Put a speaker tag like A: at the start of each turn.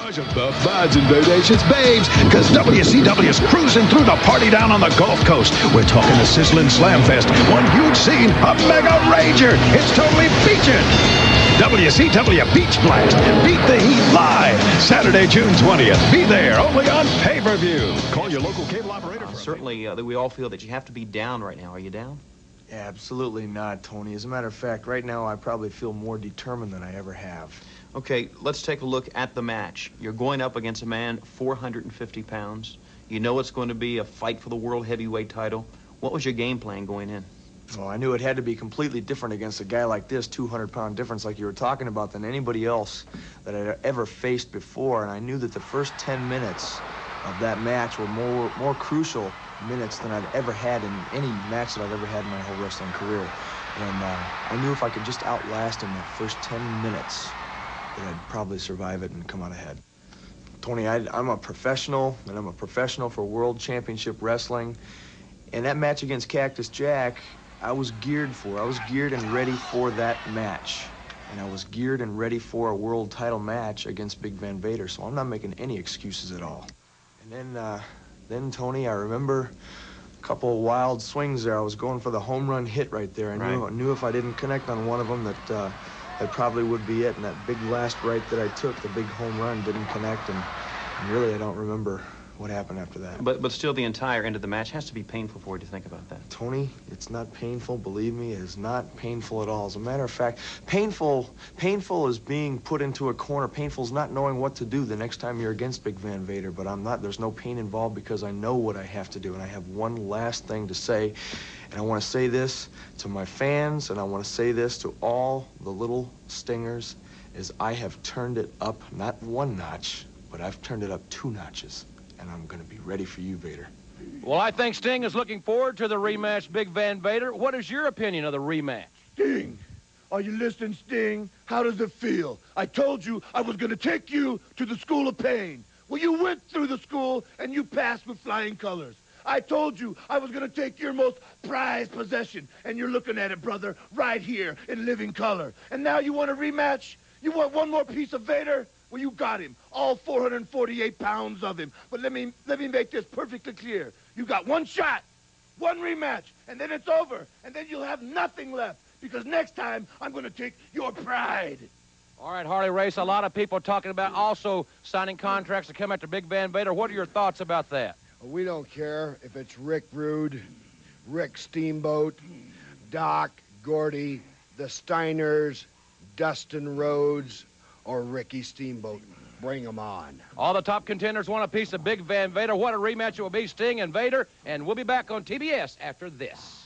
A: montage of the buds and bodacious babes, because WCW is cruising through the party down on the Gulf Coast. We're talking a sizzling slam fest, one huge scene, a mega rager. It's totally beaching. WCW Beach Blast. Beat the Heat live. Saturday, June 20th. Be there, only on pay-per-view. Call your local cable operator.
B: Certainly, we all feel that you have to be down right now. Are you down?
C: Absolutely not, Tony. As a matter of fact, right now I probably feel more determined than I ever have.
B: Okay, let's take a look at the match. You're going up against a man 450 pounds. You know it's going to be a fight for the world heavyweight title. What was your game plan going in?
C: Well, I knew it had to be completely different against a guy like this, 200-pound difference like you were talking about, than anybody else that I'd ever faced before. And I knew that the first 10 minutes of that match were more crucial minutes than I'd ever had in any match that I've ever had in my whole wrestling career. And I knew if I could just outlast him that first 10 minutes, that I'd probably survive it and come out ahead. Tony, I'm a professional, and I'm a professional for World Championship Wrestling. And that match against Cactus Jack, I was geared for. I was geared and ready for that match. And I was geared and ready for a world title match against Big Van Vader, so I'm not making any excuses at all. And then Tony, I remember a couple of wild swings there. I was going for the home run hit right there. I knew if I didn't connect on one of them that probably would be it. And that big last right that I took, the big home run, didn't connect. And really, I don't remember what happened after that.
B: But still, the entire end of the match has to be painful for you to think about that.
C: Tony, it's not painful. Believe me, it is not painful at all. As a matter of fact, painful is being put into a corner. Painful is not knowing what to do the next time you're against Big Van Vader. But I'm not. There's no pain involved because I know what I have to do. And I have one last thing to say. And I want to say this to my fans, and I want to say this to all the little stingers, is I have turned it up, not one notch, but I've turned it up 2 notches. And I'm going to be ready for you, Vader.
D: Well, I think Sting is looking forward to the rematch, Big Van Vader. What is your opinion of the rematch?
E: Sting, are you listening, Sting? How does it feel? I told you I was going to take you to the School of Pain. Well, you went through the school, and you passed with flying colors. I told you I was going to take your most prized possession, and you're looking at it, brother, right here in living color. And now you want a rematch? You want one more piece of Vader? Well, you got him, all 448 pounds of him. But let me make this perfectly clear. You got one shot, one rematch, and then it's over. And then you'll have nothing left, because next time I'm going to take your pride.
D: All right, Harley Race, a lot of people talking about also signing contracts to come after Big Van Vader. What are your thoughts about that?
F: We don't care if it's Rick Rude, Rick Steamboat, Doc, Gordy, the Steiners, Dustin Rhodes, or Ricky Steamboat. Bring them on.
D: All the top contenders want a piece of Big Van Vader. What a rematch it will be, Sting and Vader. And we'll be back on TBS after this.